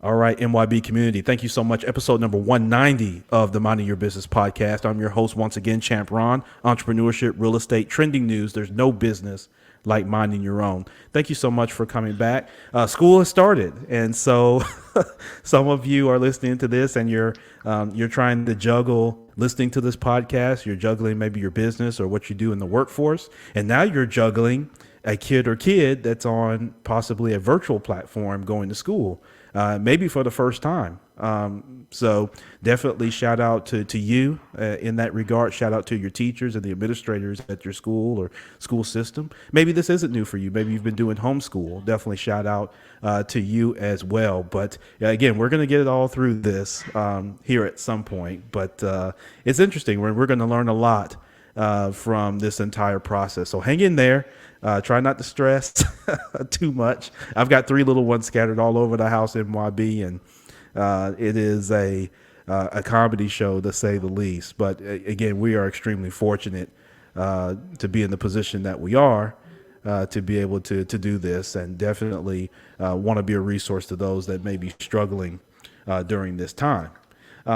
All right, MYB community, thank you so much. Episode number 190 of the Minding Your Business podcast. I'm your host once again, Champ Ron. Entrepreneurship, real estate, trending news. There's no business like minding your own. Thank you so much for coming back. School has started, and so some of you are listening to this, and you're trying to juggle listening to this podcast. You're juggling maybe your business or what you do in the workforce, and now you're juggling a kid that's on possibly a virtual platform going to school. Maybe for the first time. So definitely shout out to you in that regard. Shout out to your teachers and the administrators at your school or school system. Maybe this isn't new for you. Maybe you've been doing homeschool. Definitely shout out to you as well. But again, we're going to get it all through this here at some point. But it's interesting. We're going to learn a lot from this entire process. So hang in there. Try not to stress too much. I've got 3 little ones scattered all over the house in YB, and it is a comedy show to say the least. But again, we are extremely fortunate to be in the position that we are to be able to do this, and definitely want to be a resource to those that may be struggling during this time.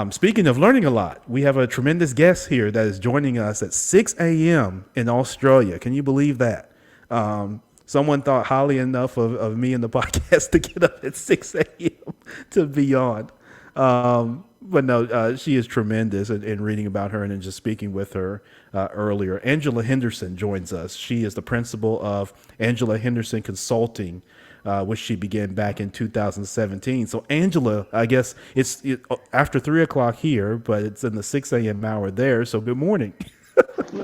Speaking of learning a lot, we have a tremendous guest here that is joining us at 6 a.m. in Australia. Can you believe that? Someone thought highly enough of me and the podcast to get up at 6 a.m. to be on. But no, she is tremendous in reading about her and in just speaking with her earlier. Angela Henderson joins us. She is the principal of Angela Henderson Consulting, which she began back in 2017. So Angela, I guess it's after 3 o'clock here, but it's in the 6 a.m. hour there. So good morning.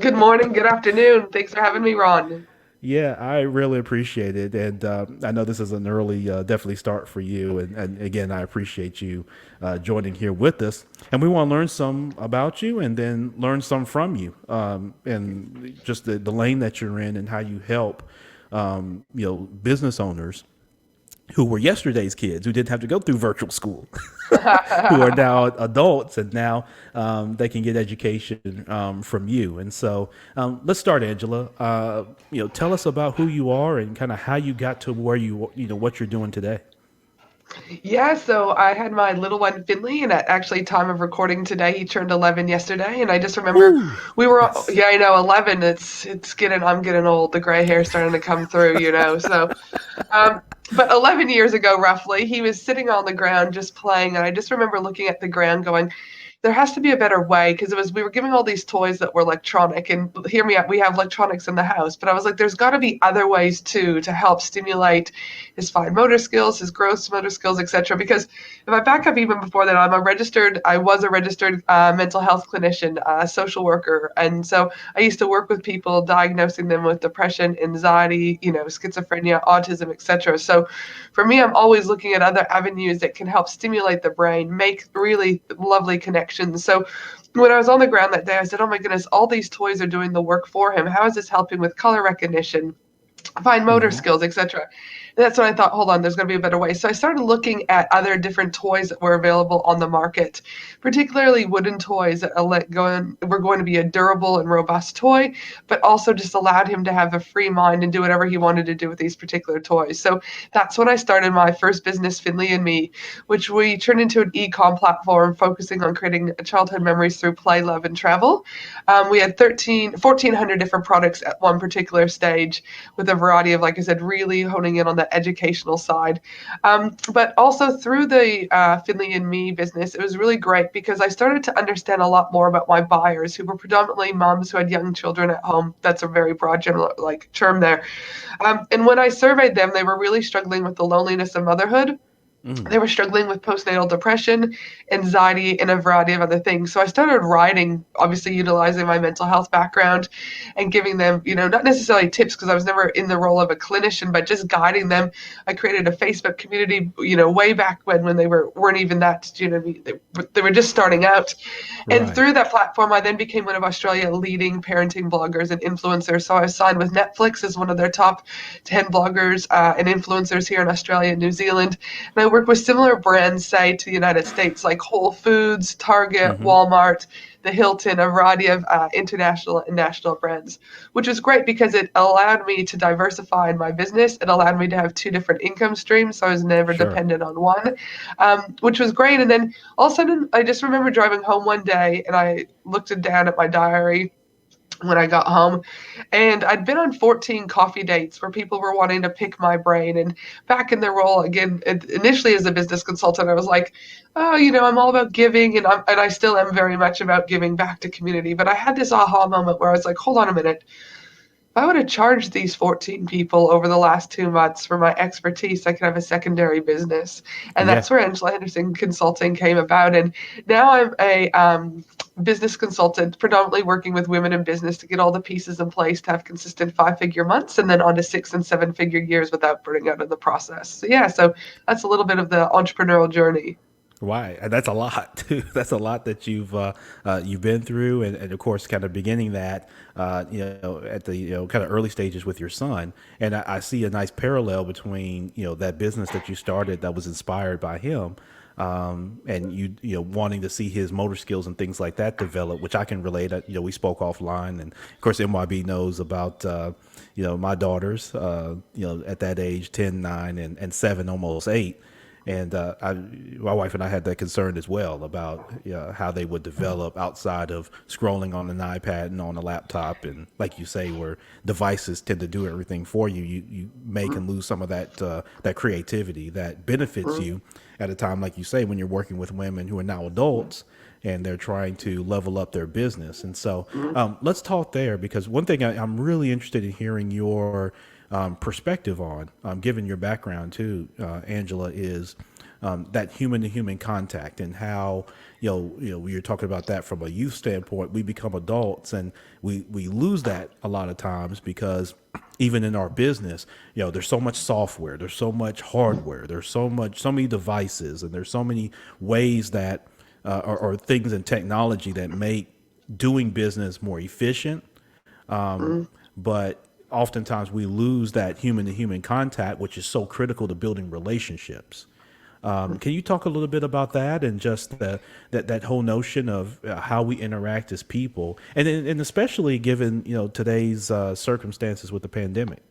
Good morning, good afternoon. Thanks for having me, Ron. Yeah, I really appreciate it. And I know this is an early, definitely start for you. And again, I appreciate you joining here with us. And we want to learn some about you and then learn some from you and just the lane that you're in and how you help, business owners who were yesterday's kids who didn't have to go through virtual school, who are now adults, and now they can get education from you. And so let's start, Angela. Tell us about who you are and kind of how you got to where what you're doing today. Yeah, so I had my little one Finley, and at actually time of recording today, he turned 11 yesterday, and I just remember Woo! we were, Yes. yeah, I know, 11. It's getting, I'm getting old. The gray hair starting to come through. So, um, but 11 years ago, roughly, he was sitting on the ground just playing, and I just remember looking at the ground, going, there has to be a better way, because we were giving all these toys that were electronic, and hear me out, we have electronics in the house, but I was like, there's got to be other ways too to help stimulate his fine motor skills, his gross motor skills, etc. Because if I back up even before that, I was a registered mental health clinician, social worker, and so I used to work with people, diagnosing them with depression, anxiety, schizophrenia, autism, etc. So for me, I'm always looking at other avenues that can help stimulate the brain, make really lovely connections. So when I was on the ground that day, I said, oh my goodness, all these toys are doing the work for him. How is this helping with color recognition, fine motor Mm-hmm. skills, etc.? That's when I thought, hold on, there's going to be a better way. So I started looking at other different toys that were available on the market, particularly wooden toys that were going to be a durable and robust toy, but also just allowed him to have a free mind and do whatever he wanted to do with these particular toys. So that's when I started my first business, Finlee Me, which we turned into an e-com platform focusing on creating childhood memories through play, love, and travel. We had 1,400 different products at one particular stage, with a variety of, like I said, really honing in on the educational side. But also through the Finlee and Me business, it was really great because I started to understand a lot more about my buyers, who were predominantly moms who had young children at home. That's a very broad general term there. And when I surveyed them, they were really struggling with the loneliness of motherhood. Mm. They were struggling with postnatal depression, anxiety, and a variety of other things. So I started writing, obviously utilizing my mental health background and giving them, not necessarily tips, because I was never in the role of a clinician, but just guiding them. I created a Facebook community, way back when they weren't even that, they were just starting out. And Right. through that platform, I then became one of Australia's leading parenting bloggers and influencers. So I was signed with Netflix as one of their top 10 bloggers and influencers here in Australia and New Zealand. And I work with similar brands, say, to the United States, like Whole Foods, Target, Hmm. Walmart, the Hilton, a variety of international and national brands, which was great because it allowed me to diversify in my business. It allowed me to have two different income streams, so I was never Sure. dependent on one, which was great. And then all of a sudden, I just remember driving home one day and I looked down at my diary when I got home. And I'd been on 14 coffee dates where people were wanting to pick my brain. And back in the role, again, initially as a business consultant, I was like, oh, I'm all about giving. And I still am very much about giving back to community. But I had this aha moment where I was like, hold on a minute. If I would have charged these 14 people over the last 2 months for my expertise, I could have a secondary business. And Yeah. that's where Angela Henderson Consulting came about. And now I'm a business consultant, predominantly working with women in business to get all the pieces in place to have consistent 5-figure months and then on to 6 and 7-figure years without burning out in the process. So that's a little bit of the entrepreneurial journey. Why? And that's a lot too. That's a lot that you've been through, and of course, kind of beginning that, at the kind of early stages with your son. And I see a nice parallel between that business that you started that was inspired by him, and wanting to see his motor skills and things like that develop, which I can relate. We spoke offline, and of course, MYB knows about my daughters, at that age, 10, 9, and 7, almost 8. And my wife and I had that concern as well about how they would develop outside of scrolling on an iPad and on a laptop. And like you say, where devices tend to do everything for you, you make and lose some of that creativity that benefits you at a time, like you say, when you're working with women who are now adults and they're trying to level up their business. And so let's talk there, because one thing I'm really interested in hearing your perspective on, given your background too, Angela, is that human to human contact, and how you're talking about that from a youth standpoint. We become adults and we lose that a lot of times, because even in our business, there's so much software, there's so much hardware, there's so many devices, and there's so many ways that or things in technology that make doing business more efficient. But oftentimes we lose that human to human contact, which is so critical to building relationships. Can you talk a little bit about that, and just that whole notion of how we interact as people, and especially given today's circumstances with the pandemic?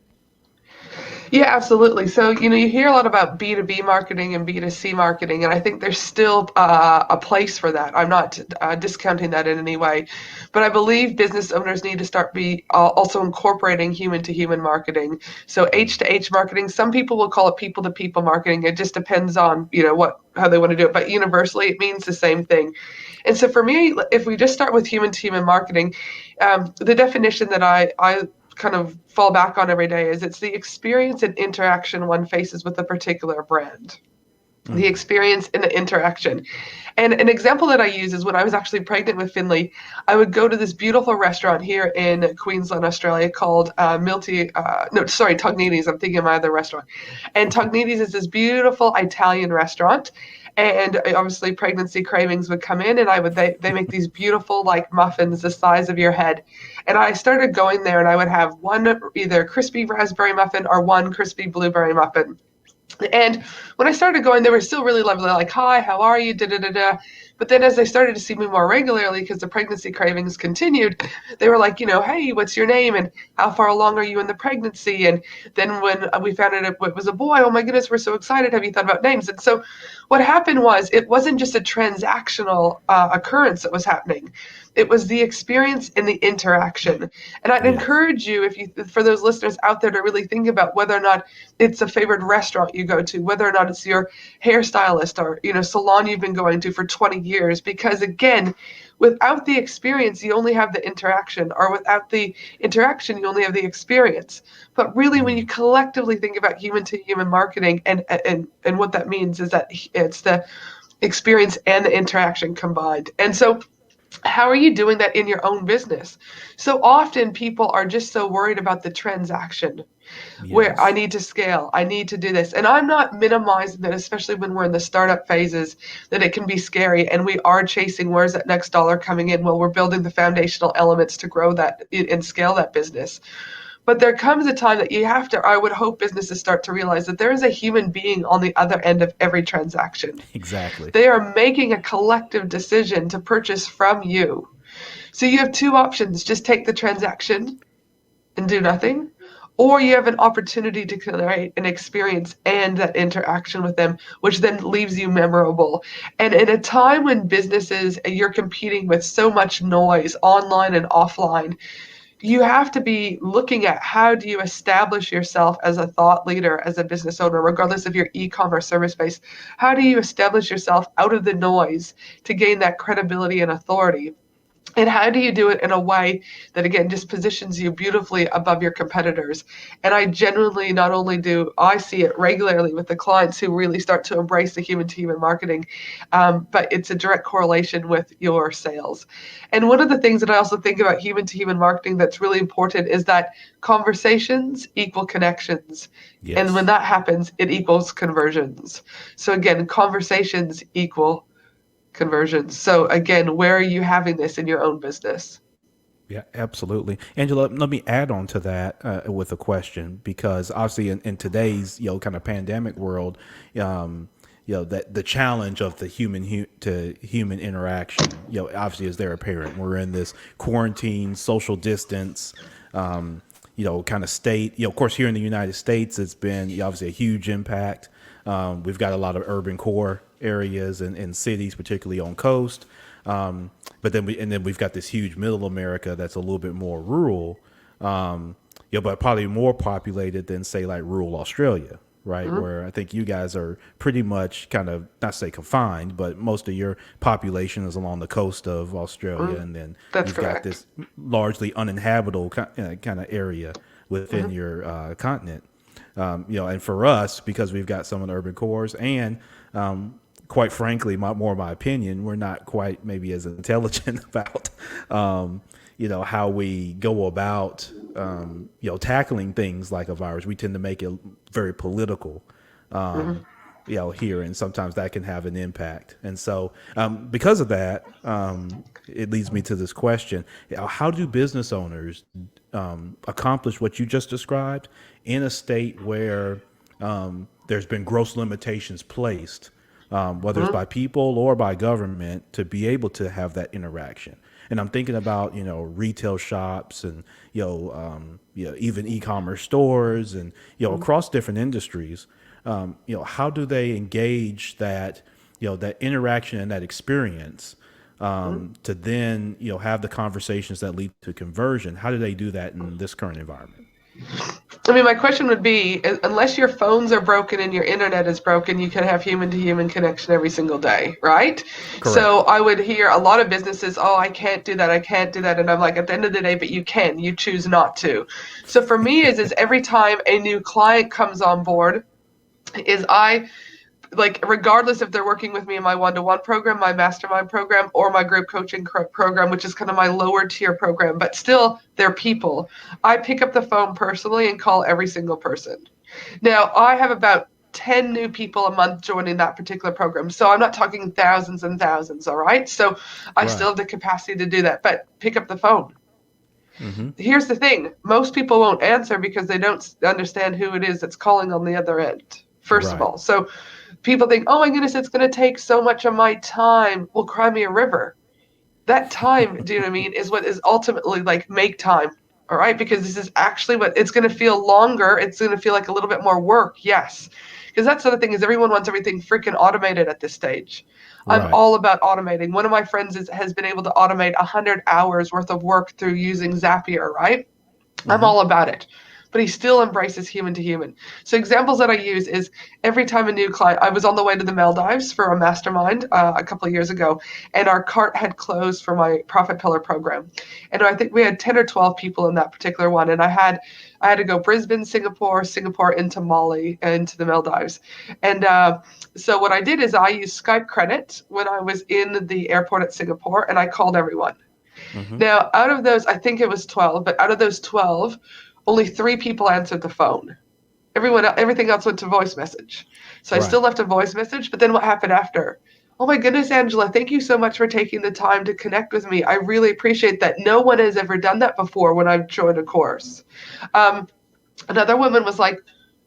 Yeah, absolutely. So, you hear a lot about B2B marketing and B2C marketing, and I think there's still a place for that. I'm not discounting that in any way, but I believe business owners need to start also incorporating human to human marketing. So H to H marketing, some people will call it people to people marketing. It just depends on, how they want to do it, but universally it means the same thing. And so for me, if we just start with human to human marketing, the definition that I kind of fall back on every day is it's the experience and interaction one faces with a particular brand. The experience and the interaction. And an example that I use is when I was actually pregnant with Finley, I would go to this beautiful restaurant here in Queensland, Australia called Tognini's. I'm thinking of my other restaurant. And Tognini's is this beautiful Italian restaurant. And obviously pregnancy cravings would come in, and they make these beautiful like muffins the size of your head. And I started going there, and I would have one either crispy raspberry muffin or one crispy blueberry muffin. And when I started going, they were still really lovely, like, hi, how are you? Da, da, da, da. But then as they started to see me more regularly, because the pregnancy cravings continued, they were like, hey, what's your name? And how far along are you in the pregnancy? And then when we found out it was a boy, oh my goodness, we're so excited. Have you thought about names? And so what happened was it wasn't just a transactional occurrence that was happening. It was the experience and the interaction. And I'd Yes. encourage you, for those listeners out there, to really think about whether or not it's a favorite restaurant you go to, whether or not it's your hairstylist or salon you've been going to for 20 years. Because again, without the experience, you only have the interaction, or without the interaction, you only have the experience. But really, when you collectively think about human to human marketing, and what that means is that it's the experience and the interaction combined. And so how are you doing that in your own business? So often people are just so worried about the transaction, where I Yes. need to scale, I need to do this. And I'm not minimizing that, especially when we're in the startup phases, that it can be scary. And we are chasing where's that next dollar coming in while we're building the foundational elements to grow that and scale that business. But there comes a time that you have to, I would hope businesses start to realize that there is a human being on the other end of every transaction. Exactly. They are making a collective decision to purchase from you. So you have two options: just take the transaction and do nothing, or you have an opportunity to create an experience and that interaction with them, which then leaves you memorable. And in a time when businesses, you're competing with so much noise online and offline, you have to be looking at how do you establish yourself as a thought leader, as a business owner, regardless of your e-commerce service base. How do you establish yourself out of the noise to gain that credibility and authority? And how do you do it in a way that, again, just positions you beautifully above your competitors? And I genuinely, not only do I see it regularly with the clients who really start to embrace the human to human marketing, but it's a direct correlation with your sales. And one of the things that I also think about human to human marketing that's really important is that conversations equal connections. And when Yes. that happens, it equals conversions. So again, conversations equal conversions. So again, where are you having this in your own business? Yeah, absolutely. Angela, let me add on to that with a question, because obviously in today's, kind of pandemic world, that the challenge of the to human interaction, obviously is there apparent. We're in this quarantine, social distance, kind of state. Of course, here in the United States, it's been obviously a huge impact. We've got a lot of urban core areas and cities, particularly on coast. But then we've got this huge middle America that's a little bit more rural, but probably more populated than say like rural Australia, right? Mhm. Where I think you guys are pretty much kind of not say confined, but most of your population is along the coast of Australia, Mhm. and then That's you've got correct. this largely uninhabitable kind of area within Mhm. your continent. And for us, because we've got some of the urban cores and quite frankly, more my opinion, we're not quite maybe as intelligent about, how we go about, tackling things like a virus. We tend to make it very political, Mhm. here, and sometimes that can have an impact. And so, because of that, it leads me to this question: how do business owners accomplish what you just described in a state where there's been gross limitations placed, whether it's Mhm. by people or by government, to be able to have that interaction? And I'm thinking about retail shops and even e-commerce stores and Mhm. across different industries. How do they engage that interaction and that experience, Mhm. to then have the conversations that lead to conversion? How do they do that in this current environment? I mean, my question would be, unless your phones are broken and your internet is broken, you can have human to human connection every single day, right? So Correct. I would hear a lot of businesses, oh, I can't do that, I can't do that. And I'm like, at the end of the day, but you can, you choose not to. So for me is every time a new client comes on board, is I like, regardless if they're working with me in my one-to-one program, my mastermind program, or my group coaching program, which is kind of my lower tier program, but still they're people. I pick up the phone personally and call every single person. Now, I have about 10 new people a month joining that particular program. So I'm not talking thousands and thousands, all right? So I still Right. have the capacity to do that, but pick up the phone. Mm-hmm. Here's the thing: most people won't answer because they don't understand who it is that's calling on the other end, first of Right. all. So people think, oh my goodness, it's going to take so much of my time. Well, cry me a river. That time, do you know what I mean, is what is ultimately like make time. All right. Because this is actually what it's going to feel longer. It's going to feel like a little bit more work. Yes. Because that's the other thing is everyone wants everything freaking automated at this stage. I'm Right. all about automating. One of my friends has been able to automate 100 hours worth of work through using Zapier, right? I'm Mm-hmm. all about it. But he still embraces human to human. So examples that I use is every time a new client, I was on the way to the Maldives for a mastermind a couple of years ago, and our cart had closed for my Profit Pillar program. And I think we had 10 or 12 people in that particular one. And I had to go Brisbane, Singapore into Mali, into the Maldives. And so what I did is I used Skype credit when I was in the airport at Singapore, and I called everyone. Mm-hmm. Now, out of those, I think it was 12, but out of those 12, only three people answered the phone. Everything else went to voice message. So I still Right. left a voice message, but then what happened after? Oh my goodness, Angela, thank you so much for taking the time to connect with me. I really appreciate that. No one has ever done that before when I've joined a course. Um, Another woman was like,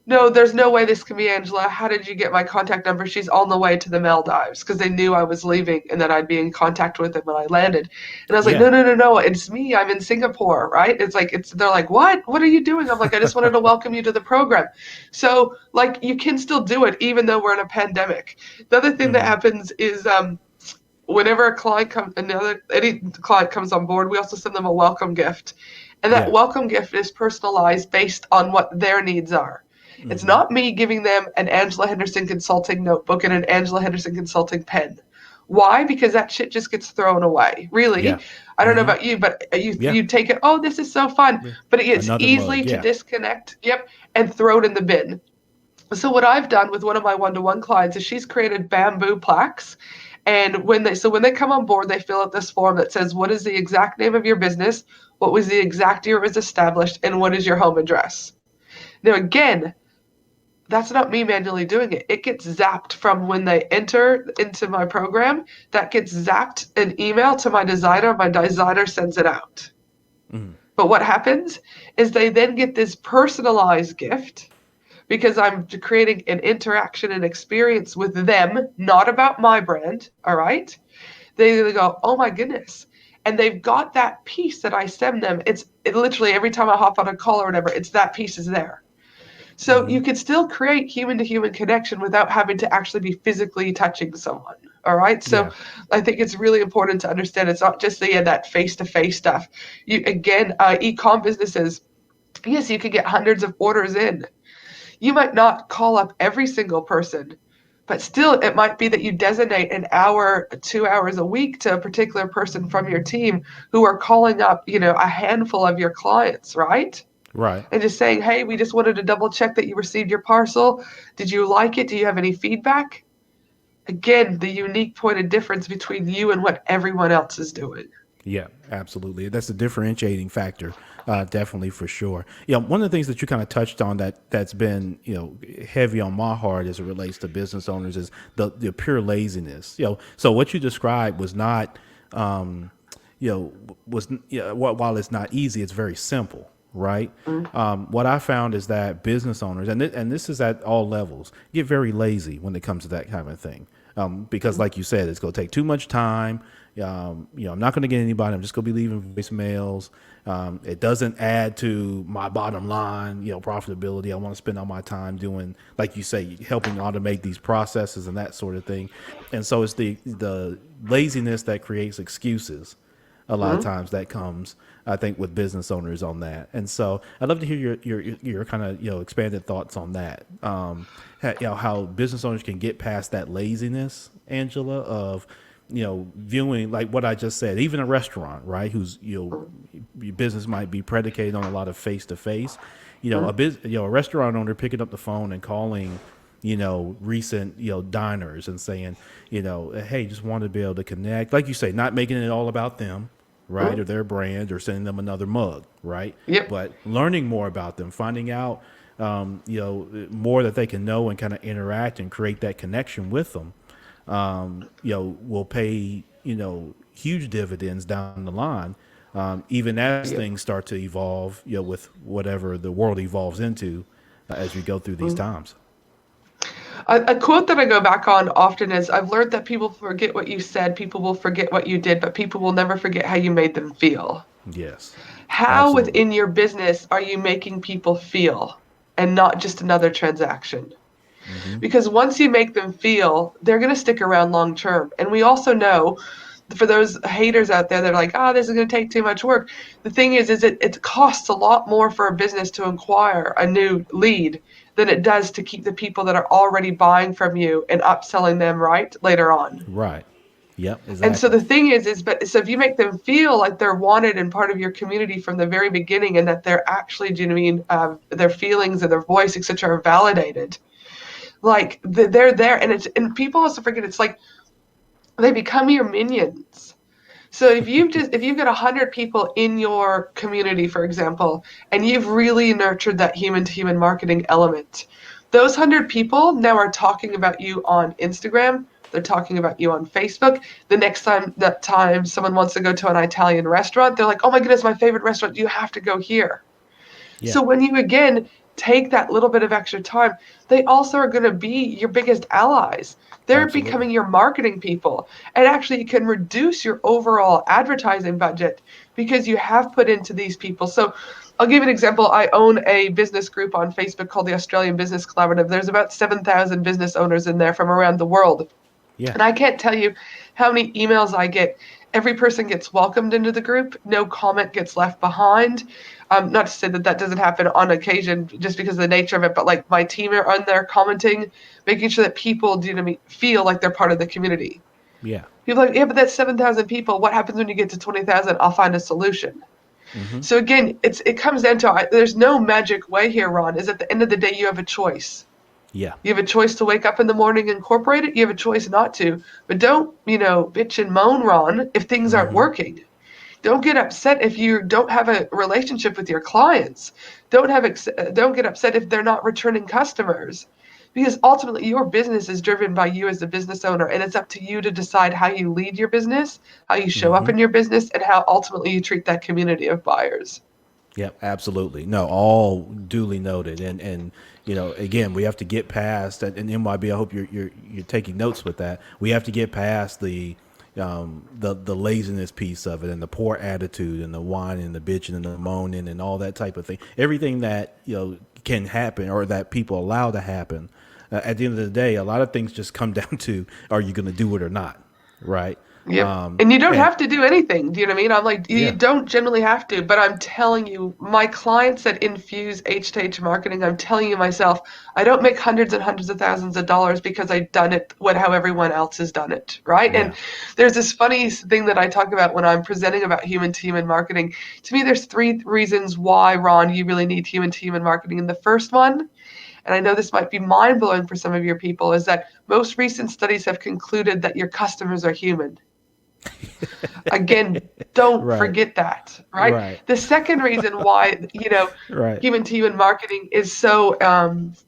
no, there's no way this can be Angela. How did you get my contact number? She's on the way to the Maldives because they knew I was leaving and that I'd be in contact with them when I landed. And I was like, Yeah. no, no, no, no, it's me. I'm in Singapore, right? It's like, they're like, what? What are you doing? I'm like, I just wanted to welcome you to the program. So, like, you can still do it even though we're in a pandemic. The other thing that Hmm. happens is, whenever a client comes, any client comes on board, we also send them a welcome gift. And that Yeah. welcome gift is personalized based on what their needs are. It's Hmm. not me giving them an Angela Henderson Consulting notebook and an Angela Henderson Consulting pen. Why? Because that shit just gets thrown away. Yeah. Really, I don't know Hmm. about you, but Yeah. you take it. Oh, this is so fun, Yeah. but it's Another easily mug. to Yeah. disconnect. Yep, and throw it in the bin. So what I've done with one of my one-to-one clients is she's created bamboo plaques. And when they come on board, they fill out this form that says, what is the exact name of your business? What was the exact year it was established? And what is your home address? Now, again, that's not me manually doing it. It gets zapped from when they enter into my program. That gets zapped an email to my designer. My designer sends it out. Hmm. But what happens is they then get this personalized gift because I'm creating an interaction and experience with them, not about my brand. All right. They go, oh my goodness. And they've got that piece that I send them. It literally every time I hop on a call or whatever, it's that piece is there. So Hmm. you can still create human to human connection without having to actually be physically touching someone. All right. So Yeah. I think it's really important to understand it's not just that face to face stuff. You again, e-com businesses, yes, you can get hundreds of orders in. You might not call up every single person, but still it might be that you designate an hour, 2 hours a week to a particular person from your team who are calling up, a handful of your clients, right? Right. And just saying, hey, we just wanted to double check that you received your parcel. Did you like it? Do you have any feedback? Again, the unique point of difference between you and what everyone else is doing. Yeah, absolutely. That's a differentiating factor, definitely for sure. Yeah, one of the things that you kind of touched on that's been heavy on my heart as it relates to business owners is the pure laziness. So what you described was not, while it's not easy, it's very simple, right? Mm, What I found is that business owners, and this is at all levels, get very lazy when it comes to that kind of thing. Because, mm, like you said, it's going to take too much time. I'm not going to get anybody. I'm just going to be leaving voicemails. It doesn't add to my bottom line, profitability. I want to spend all my time doing, like you say, helping automate these processes and that sort of thing. And so it's the laziness that creates excuses a lot of mm. times that comes, I think, with business owners on that. And so I'd love to hear your kind of expanded thoughts on that. How business owners can get past that laziness, Angela, of viewing like what I just said. Even a restaurant, right? Whose your business might be predicated on a lot of face to face. A restaurant owner picking up the phone and calling recent, diners and saying, hey, just want to be able to connect. Like you say, not making it all about them, right? Or their brand or sending them another mug, right? Yep. But learning more about them, finding out, more that they can know and kind of interact and create that connection with them, will pay, huge dividends down the line. Even as Yep. things start to evolve, with whatever the world evolves into as we go through these Mm. times. A quote that I go back on often is I've learned that people forget what you said, people will forget what you did, but people will never forget how you made them feel. Yes, How absolutely. within your business are you making people feel and not just another transaction? Hmm. Because once you make them feel, they're going to stick around long term. And we also know for those haters out there that are like, oh, this is going to take too much work. The thing is it costs a lot more for a business to acquire a new lead than it does to keep the people that are already buying from you and upselling them right later on. Right. Yep. And so Exactly. the thing but so if you make them feel like they're wanted and part of your community from the very beginning, and that they're actually genuine, their feelings and their voice, etc., are validated, like they're there, and people also forget it's like they become your minions. So if you've got 100 people in your community, for example, and you've really nurtured that human to human marketing element, those 100 people now are talking about you on Instagram They're talking about you on Facebook. The next time someone wants to go to an Italian restaurant, they're like, oh my goodness, my favorite restaurant, you have to go here. Yeah, So when you again take that little bit of extra time, they also are going to be your biggest allies. They're absolutely. becoming your marketing people. And actually, you can reduce your overall advertising budget because you have put into these people. So I'll give you an example. I own a business group on Facebook called the Australian Business Collaborative. There's about 7,000 business owners in there from around the world. Yeah. And I can't tell you how many emails I get. Every person gets welcomed into the group. No comment gets left behind. Not to say that that doesn't happen on occasion just because of the nature of it, but like my team are on there commenting, making sure that people feel like they're part of the community. Yeah. People are like, yeah, but that's 7,000 people. What happens when you get to 20,000? I'll find a solution. Mm-hmm. So again, it comes down to there's no magic way here, Ron. Is at the end of the day, you have a choice. Yeah. You have a choice to wake up in the morning and incorporate it. You have a choice not to. But don't, bitch and moan, Ron, if things aren't Mm-hmm. working. Don't get upset if you don't have a relationship with your clients. Don't get upset if they're not returning customers. Because ultimately your business is driven by you as the business owner, and it's up to you to decide how you lead your business, how you show up Mm-hmm. in your business, and how ultimately you treat that community of buyers. Yep, absolutely. No, all duly noted. And again, we have to get past that. And NYB, I hope you're taking notes with that. We have to get past the laziness piece of it, and the poor attitude, and the whining, and the bitching, and the moaning, and all that type of thing. Everything that can happen, or that people allow to happen. At the end of the day, a lot of things just come down to, are you going to do it or not, right? Yep. And you don't And have to do anything. Do you know what I mean? I'm like, you yeah, don't generally have to, but I'm telling you, my clients that infuse H to H marketing, I'm telling you myself, I don't make hundreds and hundreds of thousands of dollars because I've done it how everyone else has done it, right? And yeah, there's this funny thing that I talk about when I'm presenting about human to human marketing. To me, there's three reasons why, Ron, you really need human to human marketing. And the first one, and I know this might be mind blowing for some of your people, is that most recent studies have concluded that your customers are human. Again, don't right, forget that, right? right, The second reason why, right. human to human marketing is so,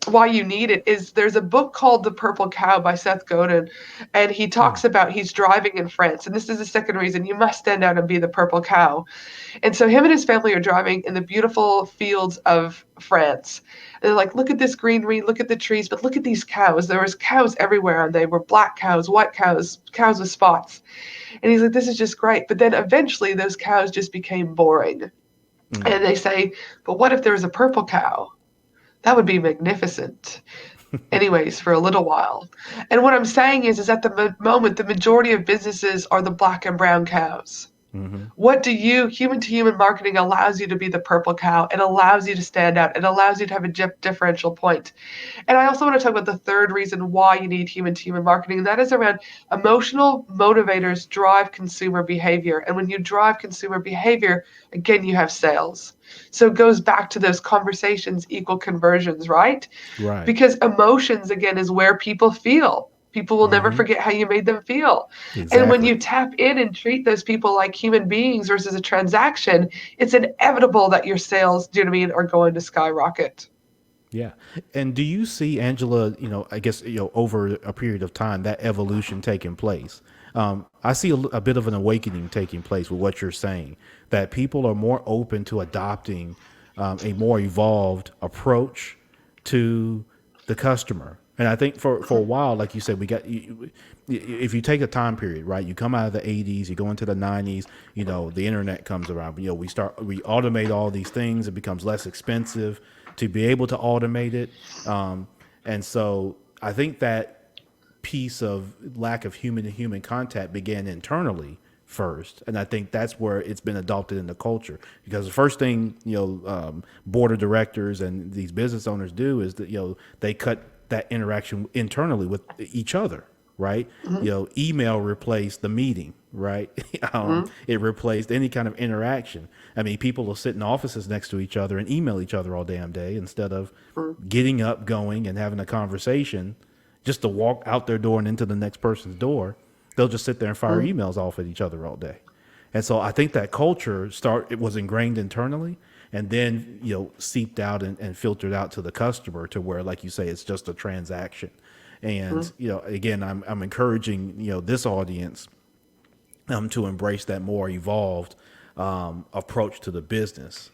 why you need it is there's a book called The Purple Cow by Seth Godin, and he talks about he's driving in France. And this is the second reason you must stand out and be the purple cow. And so him and his family are driving in the beautiful fields of France. And they're like, look at this greenery, look at the trees, but look at these cows. There was cows everywhere, and they were black cows, white cows, cows with spots. And he's like, this is just great. But then eventually those cows just became boring. Mm. And they say, but what if there was a purple cow? That would be magnificent. Anyways, for a little while. And what I'm saying is at the moment, the majority of businesses are the black and brown cows. Mm-hmm. What do you, human to human marketing allows you to be the purple cow. It allows you to stand out. It allows you to have a differential point. And I also want to talk about the third reason why you need human to human marketing, and that is around emotional motivators drive consumer behavior. And when you drive consumer behavior, again, you have sales. So it goes back to those conversations equal conversions, right? Right. Because emotions, again, is where people feel. People will never Mm-hmm. forget how you made them feel. And when Exactly. you tap in and treat those people like human beings versus a transaction, it's inevitable that your sales, do you know what I mean, are going to skyrocket. Yeah. And do you see, Angela, I guess, over a period of time, that evolution taking place? I see a bit of an awakening taking place with what you're saying, that people are more open to adopting a more evolved approach to the customer. And I think for a while, like you said, if you take a time period, right, you come out of the 80s, you go into the 90s, the internet comes around, we automate all these things. It becomes less expensive to be able to automate it. And so I think that piece of lack of human to human contact began internally first, and I think that's where it's been adopted in the culture, because the first thing board of directors and these business owners do is that they cut that interaction internally with each other, right? Mm-hmm. Email replaced the meeting, right? Mm-hmm. It replaced any kind of interaction. I mean, people will sit in offices next to each other and email each other all damn day instead of getting up, going, and having a conversation just to walk out their door and into the next person's door. They'll just sit there and fire Mm-hmm. emails off at each other all day. And so I think that culture it was ingrained internally, and then seeped out and filtered out to the customer, to where, like you say, it's just a transaction. And, again, I'm encouraging, this audience to embrace that more evolved approach to the business.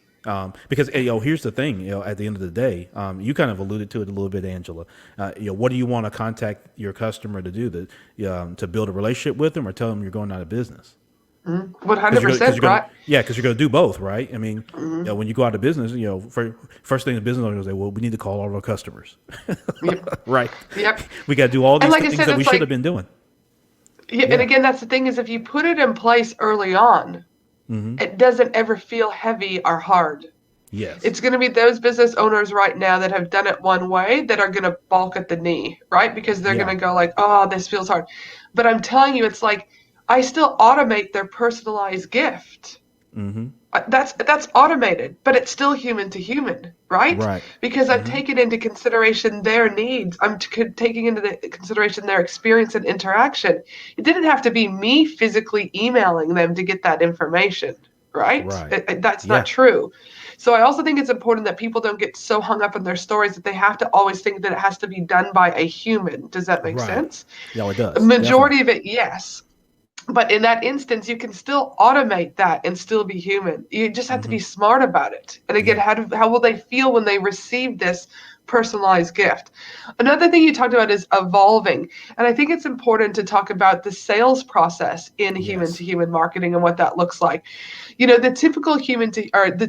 Because here's the thing, at the end of the day, you kind of alluded to it a little bit, Angela. What do you want to contact your customer to do? To build a relationship with them, or tell them you're going out of business? 100%, right? Because you're going to do both, right? I mean, when you go out of business, first thing the business owner will say, well, we need to call all of our customers, Yep. right? Yep. We got to do all And these like I things said, that we it's should like, have been doing. yeah, and again, that's the thing is if you put it in place early on, it doesn't ever feel heavy or hard. Yes. It's going to be those business owners right now that have done it one way that are going to balk at the knee, right? Because they're going to go like, oh, this feels hard. But I'm telling you, it's like I still automate their personalized gift. That's automated, but it's still human to human, right? Right. Because I've taken into consideration their needs. I'm taking into consideration their experience and interaction. It didn't have to be me physically emailing them to get that information, right? Right. That's Yeah. not true. So I also think it's important that people don't get so hung up in their stories that they have to always think that it has to be done by a human. Does that make Right. sense? Yeah, it The does. majority Definitely. of it, yes. But in that instance, you can still automate that and still be human. You just have to be smart about it. And again, Yeah. how will they feel when they receive this personalized gift? Another thing you talked about is evolving. And I think it's important to talk about the sales process in human to Yes. human marketing and what that looks like. The